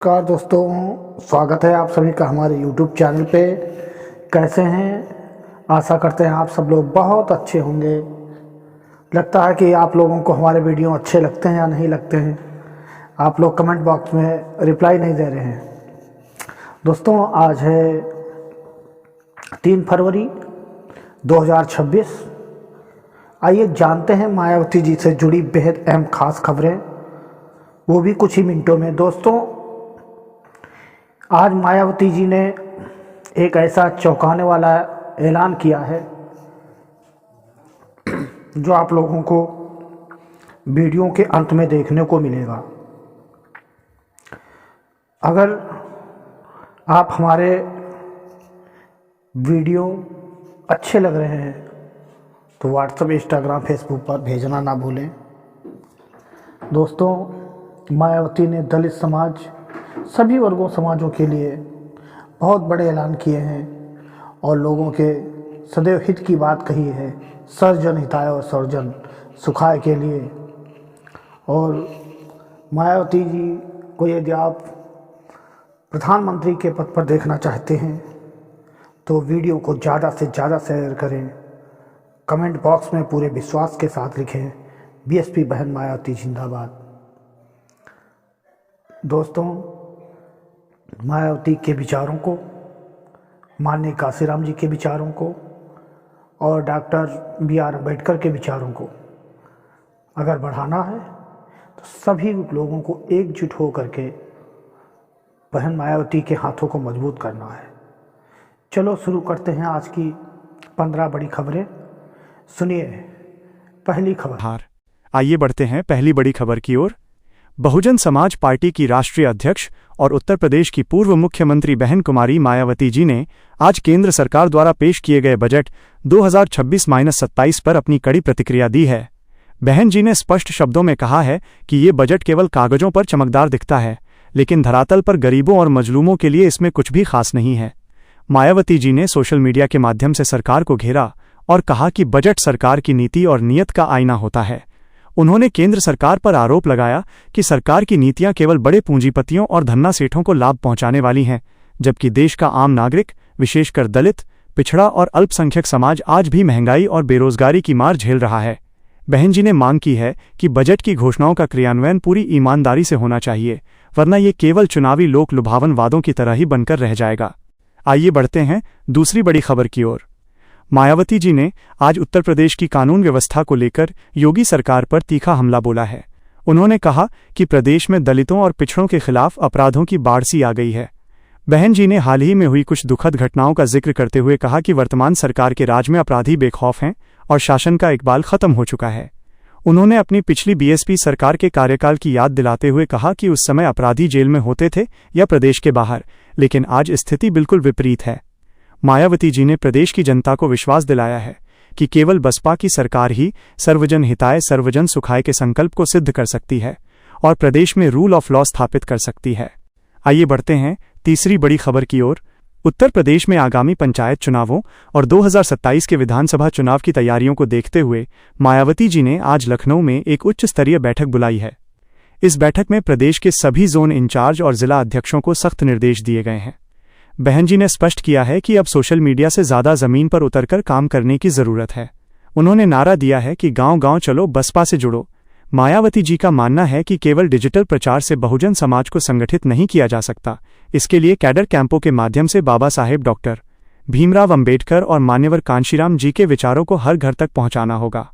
नमस्कार दोस्तों, स्वागत है आप सभी का हमारे YouTube चैनल पे। कैसे हैं? आशा करते हैं आप सब लोग बहुत अच्छे होंगे। लगता है कि आप लोगों को हमारे वीडियो अच्छे लगते हैं या नहीं लगते हैं। आप लोग कमेंट बॉक्स में रिप्लाई नहीं दे रहे हैं। दोस्तों, आज है 3 फरवरी 2026। आइए जानते हैं मायावती जी से जुड़ी बेहद अहम खास खबरें, वो भी कुछ ही मिनटों में। दोस्तों, आज मायावती जी ने एक ऐसा चौंकाने वाला ऐलान किया है जो आप लोगों को वीडियो के अंत में देखने को मिलेगा। अगर आप हमारे वीडियो अच्छे लग रहे हैं तो व्हाट्सएप, इंस्टाग्राम, फेसबुक पर भेजना ना भूलें। दोस्तों, मायावती ने दलित समाज, सभी वर्गों समाजों के लिए बहुत बड़े ऐलान किए हैं और लोगों के सदैव हित की बात कही है। सर्वजन हिताय और सर्वजन सुखाय के लिए। और मायावती जी को यदि आप प्रधानमंत्री के पद पर देखना चाहते हैं तो वीडियो को ज़्यादा से ज़्यादा शेयर करें। कमेंट बॉक्स में पूरे विश्वास के साथ लिखें, बीएसपी बहन मायावती जिंदाबाद। दोस्तों, मायावती के विचारों को, माननीय काशीराम जी के विचारों को और डॉक्टर बी.आर. अम्बेडकर के विचारों को अगर बढ़ाना है तो सभी लोगों को एकजुट हो करके बहन मायावती के हाथों को मजबूत करना है। चलो शुरू करते हैं आज की 15 बड़ी खबरें। सुनिए पहली खबर। आइए बढ़ते हैं पहली बड़ी खबर की ओर। बहुजन समाज पार्टी की राष्ट्रीय अध्यक्ष और उत्तर प्रदेश की पूर्व मुख्यमंत्री बहन कुमारी मायावती जी ने आज केंद्र सरकार द्वारा पेश किए गए बजट 2026-27 पर अपनी कड़ी प्रतिक्रिया दी है। बहन जी ने स्पष्ट शब्दों में कहा है कि ये बजट केवल कागजों पर चमकदार दिखता है, लेकिन धरातल पर गरीबों और मजलूमों के लिए इसमें कुछ भी खास नहीं है। मायावती जी ने सोशल मीडिया के माध्यम से सरकार को घेरा और कहा कि बजट सरकार की नीति और नीयत का आईना होता है। उन्होंने केंद्र सरकार पर आरोप लगाया कि सरकार की नीतियां केवल बड़े पूंजीपतियों और धन्ना सेठों को लाभ पहुंचाने वाली हैं, जबकि देश का आम नागरिक, विशेषकर दलित, पिछड़ा और अल्पसंख्यक समाज आज भी महंगाई और बेरोजगारी की मार झेल रहा है। बहन जी ने मांग की है कि बजट की घोषणाओं का क्रियान्वयन पूरी ईमानदारी से होना चाहिए, वरना ये केवल चुनावी लोक लुभावन वादों की तरह ही बनकर रह जाएगा। आइए बढ़ते हैं दूसरी बड़ी खबर की ओर। मायावती जी ने आज उत्तर प्रदेश की कानून व्यवस्था को लेकर योगी सरकार पर तीखा हमला बोला है। उन्होंने कहा कि प्रदेश में दलितों और पिछड़ों के खिलाफ अपराधों की बाढ़ सी आ गई है। बहन जी ने हाल ही में हुई कुछ दुखद घटनाओं का जिक्र करते हुए कहा कि वर्तमान सरकार के राज में अपराधी बेखौफ हैं और शासन का इकबाल खत्म हो चुका है। उन्होंने अपनी पिछली बीएसपी सरकार के कार्यकाल की याद दिलाते हुए कहा कि उस समय अपराधी जेल में होते थे या प्रदेश के बाहर, लेकिन आज स्थिति बिल्कुल विपरीत है। मायावती जी ने प्रदेश की जनता को विश्वास दिलाया है कि केवल बसपा की सरकार ही सर्वजन हिताय सर्वजन सुखाय के संकल्प को सिद्ध कर सकती है और प्रदेश में रूल ऑफ लॉ स्थापित कर सकती है। आइए बढ़ते हैं तीसरी बड़ी खबर की ओर। उत्तर प्रदेश में आगामी पंचायत चुनावों और 2027 के विधानसभा चुनाव की तैयारियों को देखते हुए मायावती जी ने आज लखनऊ में एक उच्च स्तरीय बैठक बुलाई है। इस बैठक में प्रदेश के सभी जोन इंचार्ज और जिला अध्यक्षों को सख्त निर्देश दिए गए हैं। बहन जी ने स्पष्ट किया है कि अब सोशल मीडिया से ज्यादा जमीन पर उतरकर काम करने की जरूरत है। उन्होंने नारा दिया है कि गांव-गांव चलो, बसपा से जुड़ो। मायावती जी का मानना है कि केवल डिजिटल प्रचार से बहुजन समाज को संगठित नहीं किया जा सकता। इसके लिए कैडर कैंपों के माध्यम से बाबा साहेब डॉक्टर भीमराव अंबेडकर और मान्यवर कांशीराम जी के विचारों को हर घर तक पहुंचाना होगा।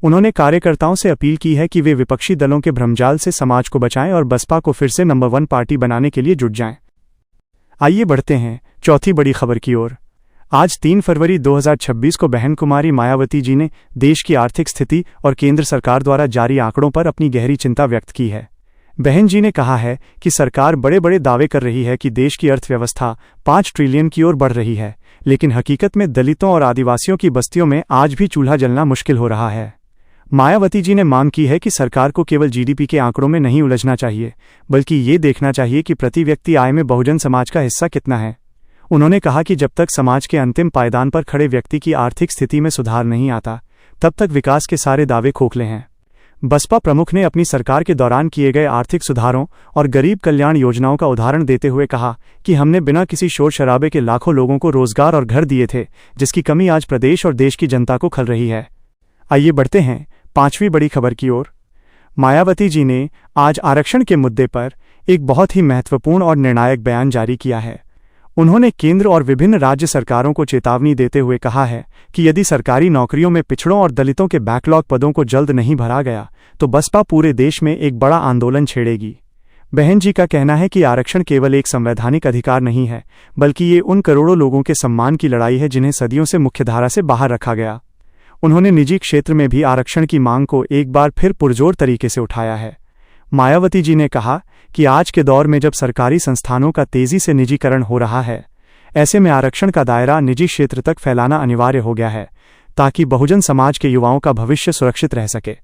उन्होंने कार्यकर्ताओं से अपील की है कि वे विपक्षी दलों के भ्रमजाल से समाज को बचाएं और बसपा को फिर से नंबर 1 पार्टी बनाने के लिए जुट जाएं। आइए बढ़ते हैं चौथी बड़ी खबर की ओर। आज 3 फरवरी 2026 को बहन कुमारी मायावती जी ने देश की आर्थिक स्थिति और केंद्र सरकार द्वारा जारी आंकड़ों पर अपनी गहरी चिंता व्यक्त की है। बहन जी ने कहा है कि सरकार बड़े बड़े दावे कर रही है कि देश की अर्थव्यवस्था 5 ट्रिलियन की ओर बढ़ रही है, लेकिन हकीकत में दलितों और आदिवासियों की बस्तियों में आज भी चूल्हा जलना मुश्किल हो रहा है। मायावती जी ने मांग की है कि सरकार को केवल जीडीपी के आंकड़ों में नहीं उलझना चाहिए, बल्कि ये देखना चाहिए कि प्रति व्यक्ति आय में बहुजन समाज का हिस्सा कितना है। उन्होंने कहा कि जब तक समाज के अंतिम पायदान पर खड़े व्यक्ति की आर्थिक स्थिति में सुधार नहीं आता, तब तक विकास के सारे दावे खोखले हैं। बसपा प्रमुख ने अपनी सरकार के दौरान किए गए आर्थिक सुधारों और गरीब कल्याण योजनाओं का उदाहरण देते हुए कहा कि हमने बिना किसी शोर शराबे के लाखों लोगों को रोजगार और घर दिए थे, जिसकी कमी आज प्रदेश और देश की जनता को खल रही है। आइए बढ़ते हैं पांचवी बड़ी खबर की ओर। मायावती जी ने आज आरक्षण के मुद्दे पर एक बहुत ही महत्वपूर्ण और निर्णायक बयान जारी किया है। उन्होंने केंद्र और विभिन्न राज्य सरकारों को चेतावनी देते हुए कहा है कि यदि सरकारी नौकरियों में पिछड़ों और दलितों के बैकलॉग पदों को जल्द नहीं भरा गया तो बसपा पूरे देश में एक बड़ा आंदोलन छेड़ेगी। बहन जी का कहना है कि आरक्षण केवल एक संवैधानिक अधिकार नहीं है, बल्कि ये उन करोड़ों लोगों के सम्मान की लड़ाई है जिन्हें सदियों से मुख्यधारा से बाहर रखा गया। उन्होंने निजी क्षेत्र में भी आरक्षण की मांग को एक बार फिर पुरजोर तरीके से उठाया है। मायावती जी ने कहा कि आज के दौर में जब सरकारी संस्थानों का तेजी से निजीकरण हो रहा है, ऐसे में आरक्षण का दायरा निजी क्षेत्र तक फैलाना अनिवार्य हो गया है ताकि बहुजन समाज के युवाओं का भविष्य सुरक्षित रह सके।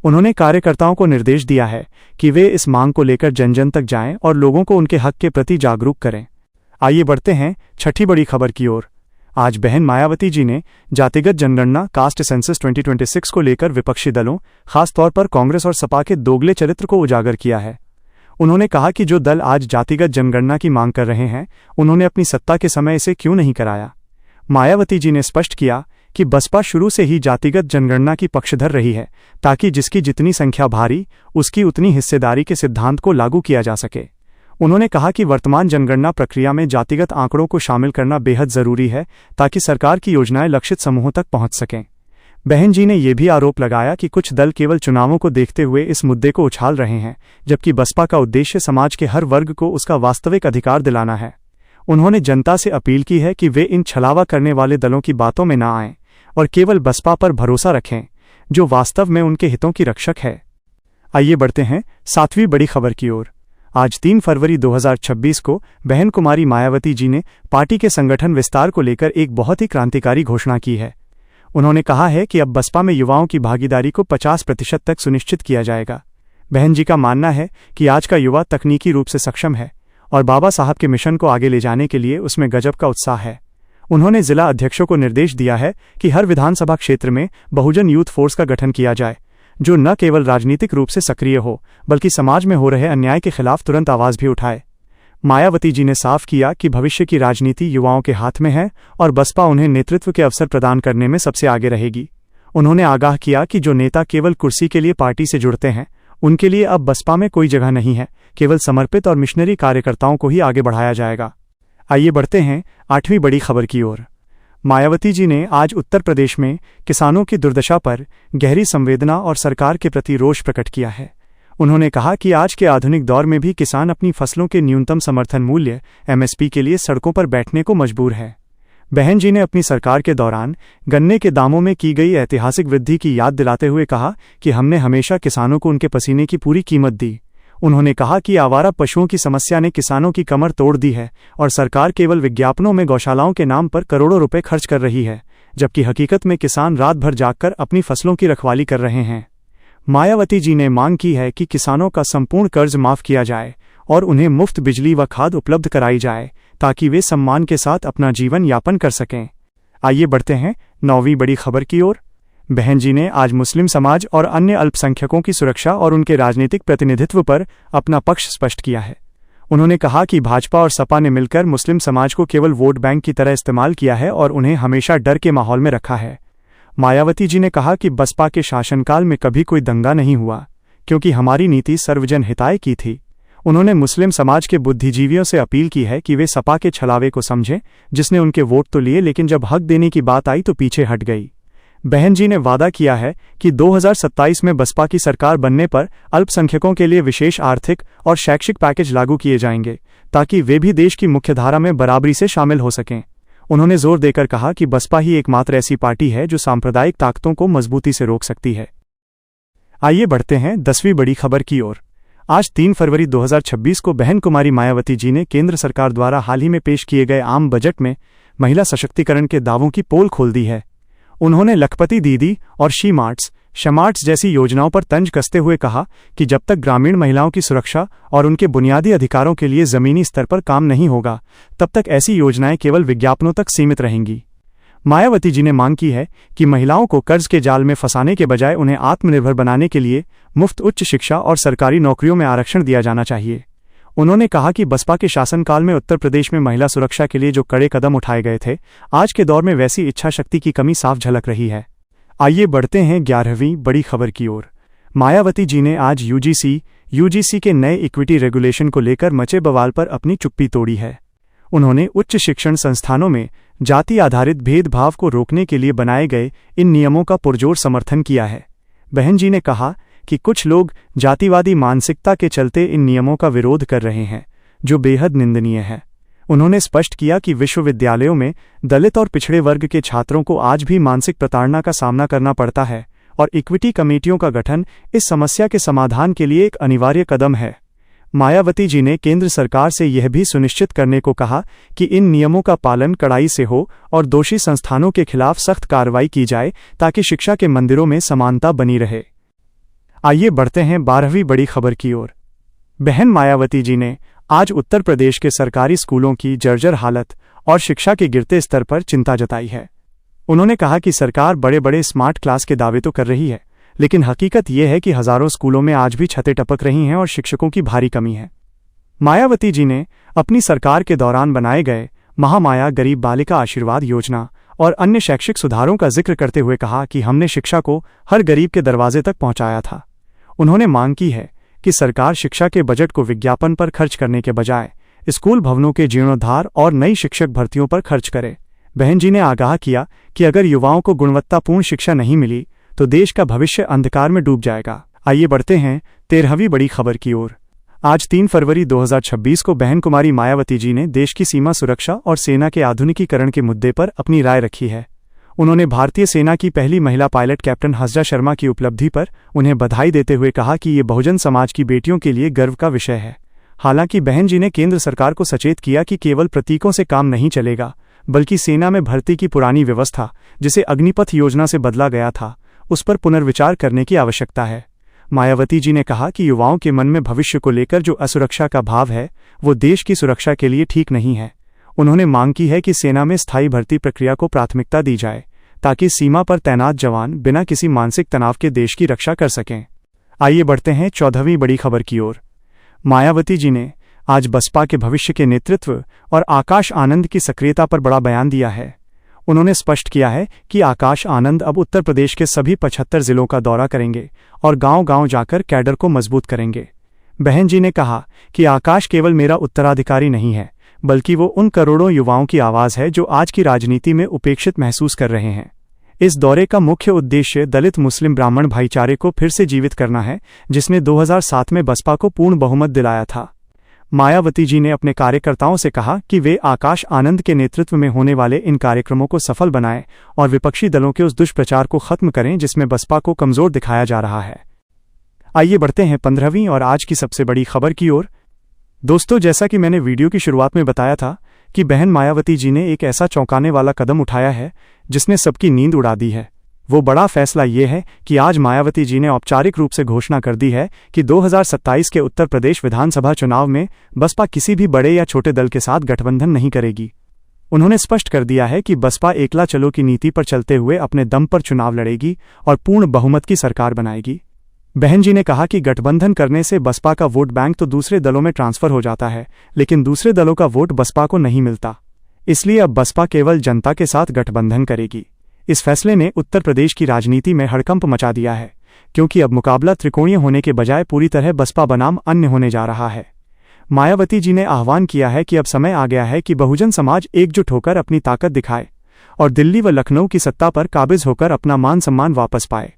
उन्होंने कार्यकर्ताओं को निर्देश दिया है कि वे इस मांग को लेकर जन जन तक जाएं और लोगों को उनके हक के प्रति जागरूक करें। आइए बढ़ते हैं छठी बड़ी खबर की ओर। आज बहन मायावती जी ने जातिगत जनगणना कास्ट सेंसस 2026 को लेकर विपक्षी दलों, खासतौर पर कांग्रेस और सपा के दोगले चरित्र को उजागर किया है। उन्होंने कहा कि जो दल आज जातिगत जनगणना की मांग कर रहे हैं, उन्होंने अपनी सत्ता के समय इसे क्यों नहीं कराया। मायावती जी ने स्पष्ट किया कि बसपा शुरू से ही जातिगत जनगणना की पक्षधर रही है ताकि जिसकी जितनी संख्या भारी, उसकी उतनी हिस्सेदारी के सिद्धांत को लागू किया जा सके। उन्होंने कहा कि वर्तमान जनगणना प्रक्रिया में जातिगत आंकड़ों को शामिल करना बेहद जरूरी है ताकि सरकार की योजनाएं लक्षित समूहों तक पहुंच सकें। बहन जी ने यह भी आरोप लगाया कि कुछ दल केवल चुनावों को देखते हुए इस मुद्दे को उछाल रहे हैं, जबकि बसपा का उद्देश्य समाज के हर वर्ग को उसका वास्तविक अधिकार दिलाना है। उन्होंने जनता से अपील की है कि वे इन छलावा करने वाले दलों की बातों में न आएं और केवल बसपा पर भरोसा रखें, जो वास्तव में उनके हितों की रक्षक है। आइए बढ़ते हैं सातवीं बड़ी खबर की ओर। आज 3 फरवरी 2026 को बहन कुमारी मायावती जी ने पार्टी के संगठन विस्तार को लेकर एक बहुत ही क्रांतिकारी घोषणा की है। उन्होंने कहा है कि अब बसपा में युवाओं की भागीदारी को 50% तक सुनिश्चित किया जाएगा। बहन जी का मानना है कि आज का युवा तकनीकी रूप से सक्षम है और बाबा साहब के मिशन को आगे ले जाने के लिए उसमें गजब का उत्साह है। उन्होंने जिला अध्यक्षों को निर्देश दिया है कि हर विधानसभा क्षेत्र में बहुजन यूथ फोर्स का गठन किया जाए, जो न केवल राजनीतिक रूप से सक्रिय हो बल्कि समाज में हो रहे अन्याय के खिलाफ तुरंत आवाज भी उठाए। मायावती जी ने साफ किया कि भविष्य की राजनीति युवाओं के हाथ में है और बसपा उन्हें नेतृत्व के अवसर प्रदान करने में सबसे आगे रहेगी। उन्होंने आगाह किया कि जो नेता केवल कुर्सी के लिए पार्टी से जुड़ते हैं, उनके लिए अब बसपा में कोई जगह नहीं है, केवल समर्पित और मिशनरी कार्यकर्ताओं को ही आगे बढ़ाया जाएगा। आइए बढ़ते हैं 8वीं बड़ी खबर की ओर। मायावती जी ने आज उत्तर प्रदेश में किसानों की दुर्दशा पर गहरी संवेदना और सरकार के प्रति रोष प्रकट किया है। उन्होंने कहा कि आज के आधुनिक दौर में भी किसान अपनी फसलों के न्यूनतम समर्थन मूल्य (MSP) के लिए सड़कों पर बैठने को मजबूर है। बहन जी ने अपनी सरकार के दौरान गन्ने के दामों में की गई ऐतिहासिक वृद्धि की याद दिलाते हुए कहा कि हमने हमेशा किसानों को उनके पसीने की पूरी कीमत दी। उन्होंने कहा कि आवारा पशुओं की समस्या ने किसानों की कमर तोड़ दी है और सरकार केवल विज्ञापनों में गौशालाओं के नाम पर करोड़ों रुपए खर्च कर रही है, जबकि हकीकत में किसान रात भर जागकर अपनी फसलों की रखवाली कर रहे हैं। मायावती जी ने मांग की है कि किसानों का संपूर्ण कर्ज माफ किया जाए और उन्हें मुफ्त बिजली व खाद उपलब्ध कराई जाए ताकि वे सम्मान के साथ अपना जीवन यापन कर सकें। आइए बढ़ते हैं 9वीं बड़ी खबर की ओर। बहन जी ने आज मुस्लिम समाज और अन्य अल्पसंख्यकों की सुरक्षा और उनके राजनीतिक प्रतिनिधित्व पर अपना पक्ष स्पष्ट किया है। उन्होंने कहा कि भाजपा और सपा ने मिलकर मुस्लिम समाज को केवल वोट बैंक की तरह इस्तेमाल किया है और उन्हें हमेशा डर के माहौल में रखा है। मायावती जी ने कहा कि बसपा के शासनकाल में कभी कोई दंगा नहीं हुआ, क्योंकि हमारी नीति सर्वजन हिताय की थी। उन्होंने मुस्लिम समाज के बुद्धिजीवियों से अपील की है कि वे सपा के छलावे को समझें, जिसने उनके वोट तो लिए लेकिन जब हक देने की बात आई तो पीछे हट गई। बहन जी ने वादा किया है कि 2027 में बसपा की सरकार बनने पर अल्पसंख्यकों के लिए विशेष आर्थिक और शैक्षिक पैकेज लागू किए जाएंगे ताकि वे भी देश की मुख्यधारा में बराबरी से शामिल हो सकें। उन्होंने जोर देकर कहा कि बसपा ही एकमात्र ऐसी पार्टी है जो सांप्रदायिक ताकतों को मजबूती से रोक सकती है। आइए बढ़ते हैं 10वीं बड़ी खबर की ओर। आज 3 फरवरी 2026 को बहन कुमारी मायावती जी ने केंद्र सरकार द्वारा हाल ही में पेश किए गए आम बजट में महिला सशक्तिकरण के दावों की पोल खोल दी है। उन्होंने लखपति दीदी और शमार्ट्स जैसी योजनाओं पर तंज कसते हुए कहा कि जब तक ग्रामीण महिलाओं की सुरक्षा और उनके बुनियादी अधिकारों के लिए जमीनी स्तर पर काम नहीं होगा, तब तक ऐसी योजनाएं केवल विज्ञापनों तक सीमित रहेंगी। मायावती जी ने मांग की है कि महिलाओं को कर्ज के जाल में फंसाने के बजाय उन्हें आत्मनिर्भर बनाने के लिए मुफ्त उच्च शिक्षा और सरकारी नौकरियों में आरक्षण दिया जाना चाहिए। उन्होंने कहा कि बसपा के शासनकाल में उत्तर प्रदेश में महिला सुरक्षा के लिए जो कड़े कदम उठाए गए थे, आज के दौर में वैसी इच्छा शक्ति की कमी साफ झलक रही है। आइए बढ़ते हैं 11वीं बड़ी खबर की ओर। मायावती जी ने आज यूजीसी के नए इक्विटी रेगुलेशन को लेकर मचे बवाल पर अपनी चुप्पी तोड़ी है। उन्होंने उच्च शिक्षण संस्थानों में जाति आधारित भेदभाव को रोकने के लिए बनाए गए इन नियमों का पुरजोर समर्थन किया है। बहन जी ने कहा कि कुछ लोग जातिवादी मानसिकता के चलते इन नियमों का विरोध कर रहे हैं, जो बेहद निंदनीय है। उन्होंने स्पष्ट किया कि विश्वविद्यालयों में दलित और पिछड़े वर्ग के छात्रों को आज भी मानसिक प्रताड़ना का सामना करना पड़ता है और इक्विटी कमेटियों का गठन इस समस्या के समाधान के लिए एक अनिवार्य कदम है। मायावती जी ने केंद्र सरकार से यह भी सुनिश्चित करने को कहा कि इन नियमों का पालन कड़ाई से हो और दोषी संस्थानों के खिलाफ सख्त कार्रवाई की जाए ताकि शिक्षा के मंदिरों में समानता बनी रहे। आइए बढ़ते हैं 12वीं बड़ी खबर की ओर। बहन मायावती जी ने आज उत्तर प्रदेश के सरकारी स्कूलों की जर्जर हालत और शिक्षा के गिरते स्तर पर चिंता जताई है। उन्होंने कहा कि सरकार बड़े बड़े स्मार्ट क्लास के दावे तो कर रही है, लेकिन हकीकत यह है कि हजारों स्कूलों में आज भी छतें टपक रही हैं और शिक्षकों की भारी कमी है। मायावती जी ने अपनी सरकार के दौरान बनाए गए महामाया गरीब बालिका आशीर्वाद योजना और अन्य शैक्षिक सुधारों का जिक्र करते हुए कहा कि हमने शिक्षा को हर गरीब के दरवाजे तक पहुंचाया था। उन्होंने मांग की है कि सरकार शिक्षा के बजट को विज्ञापन पर खर्च करने के बजाय स्कूल भवनों के जीर्णोद्धार और नई शिक्षक भर्तियों पर खर्च करे। बहन जी ने आगाह किया कि अगर युवाओं को गुणवत्तापूर्ण शिक्षा नहीं मिली तो देश का भविष्य अंधकार में डूब जाएगा। आइए बढ़ते हैं 13वीं बड़ी खबर की ओर। आज 3 फरवरी 2026 को बहन कुमारी मायावती जी ने देश की सीमा सुरक्षा और सेना के आधुनिकीकरण के मुद्दे पर अपनी राय रखी है। उन्होंने भारतीय सेना की पहली महिला पायलट कैप्टन हंसजा शर्मा की उपलब्धि पर उन्हें बधाई देते हुए कहा कि ये बहुजन समाज की बेटियों के लिए गर्व का विषय है। हालांकि बहन जी ने केंद्र सरकार को सचेत किया कि केवल प्रतीकों से काम नहीं चलेगा, बल्कि सेना में भर्ती की पुरानी व्यवस्था, जिसे अग्निपथ योजना से बदला गया था, उस पर पुनर्विचार करने की आवश्यकता है। मायावती जी ने कहा कि युवाओं के मन में भविष्य को लेकर जो असुरक्षा का भाव है, वो देश की सुरक्षा के लिए ठीक नहीं है। उन्होंने मांग की है कि सेना में स्थायी भर्ती प्रक्रिया को प्राथमिकता दी जाए ताकि सीमा पर तैनात जवान बिना किसी मानसिक तनाव के देश की रक्षा कर सकें। आइए बढ़ते हैं 14वीं बड़ी खबर की ओर। मायावती जी ने आज बसपा के भविष्य के नेतृत्व और आकाश आनंद की सक्रियता पर बड़ा बयान दिया है। उन्होंने स्पष्ट किया है कि आकाश आनंद अब उत्तर प्रदेश के सभी 75 जिलों का दौरा करेंगे और गांव-गांव जाकर कैडर को मजबूत करेंगे। बहन जी ने कहा कि आकाश केवल मेरा उत्तराधिकारी नहीं है, बल्कि वो उन करोड़ों युवाओं की आवाज है जो आज की राजनीति में उपेक्षित महसूस कर रहे हैं। इस दौरे का मुख्य उद्देश्य दलित मुस्लिम ब्राह्मण भाईचारे को फिर से जीवित करना है, जिसने 2007 में बसपा को पूर्ण बहुमत दिलाया था। मायावती जी ने अपने कार्यकर्ताओं से कहा कि वे आकाश आनंद के नेतृत्व में होने वाले इन कार्यक्रमों को सफल बनाएं और विपक्षी दलों के उस दुष्प्रचार को खत्म करें जिसमें बसपा को कमजोर दिखाया जा रहा है। आइए बढ़ते हैं 15वीं और आज की सबसे बड़ी खबर की ओर। दोस्तों, जैसा कि मैंने वीडियो की शुरुआत में बताया था कि बहन मायावती जी ने एक ऐसा चौंकाने वाला कदम उठाया है जिसने सबकी नींद उड़ा दी है। वो बड़ा फैसला ये है कि आज मायावती जी ने औपचारिक रूप से घोषणा कर दी है कि 2027 के उत्तर प्रदेश विधानसभा चुनाव में बसपा किसी भी बड़े या छोटे दल के साथ गठबंधन नहीं करेगी। उन्होंने स्पष्ट कर दिया है कि बसपा एकला चलो की नीति पर चलते हुए अपने दम पर चुनाव लड़ेगी और पूर्ण बहुमत की सरकार बनाएगी। बहन जी ने कहा कि गठबंधन करने से बसपा का वोट बैंक तो दूसरे दलों में ट्रांसफर हो जाता है, लेकिन दूसरे दलों का वोट बसपा को नहीं मिलता। इसलिए अब बसपा केवल जनता के साथ गठबंधन करेगी। इस फैसले ने उत्तर प्रदेश की राजनीति में हड़कंप मचा दिया है, क्योंकि अब मुकाबला त्रिकोणीय होने के बजाय पूरी तरह बसपा बनाम अन्य होने जा रहा है। मायावती जी ने आह्वान किया है कि अब समय आ गया है कि बहुजन समाज एकजुट होकर अपनी ताकत दिखाए और दिल्ली व लखनऊ की सत्ता पर काबिज होकर अपना मान सम्मान वापस पाए।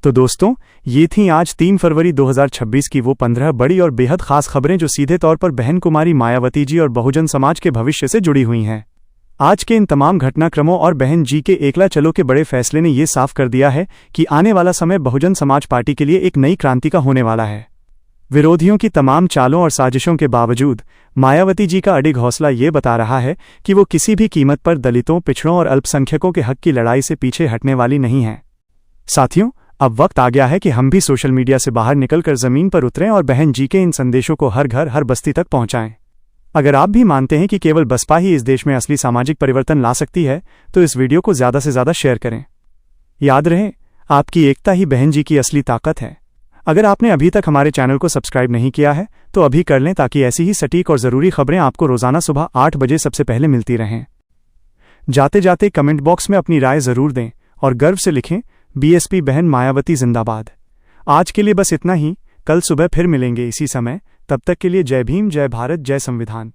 तो दोस्तों, ये थी आज 3 फरवरी 2026 की वो 15 बड़ी और बेहद खास खबरें जो सीधे तौर पर बहन कुमारी मायावती जी और बहुजन समाज के भविष्य से जुड़ी हुई हैं। आज के इन तमाम घटनाक्रमों और बहन जी के एकला चलो के बड़े फैसले ने ये साफ कर दिया है कि आने वाला समय बहुजन समाज पार्टी के लिए एक नई क्रांति का होने वाला है। विरोधियों की तमाम चालों और साजिशों के बावजूद मायावती जी का अडिग हौसला ये बता रहा है कि वो किसी भी कीमत पर दलितों, पिछड़ों और अल्पसंख्यकों के हक की लड़ाई से पीछे हटने वाली नहीं है। साथियों, अब वक्त आ गया है कि हम भी सोशल मीडिया से बाहर निकलकर जमीन पर उतरें और बहन जी के इन संदेशों को हर घर हर बस्ती तक पहुंचाएं। अगर आप भी मानते हैं कि केवल बसपा ही इस देश में असली सामाजिक परिवर्तन ला सकती है तो इस वीडियो को ज़्यादा से ज़्यादा शेयर करें। याद रहे, आपकी एकता ही बहन जी की असली ताकत है। अगर आपने अभी तक हमारे चैनल को सब्सक्राइब नहीं किया है तो अभी कर लें ताकि ऐसी ही सटीक और ज़रूरी खबरें आपको रोज़ाना सुबह 8 बजे सबसे पहले मिलती रहें। जाते जाते कमेंट बॉक्स में अपनी राय ज़रूर दें और गर्व से लिखें, बीएसपी बहन मायावती जिंदाबाद। आज के लिए बस इतना ही, कल सुबह फिर मिलेंगे इसी समय। तब तक के लिए जय भीम, जय भारत, जय संविधान।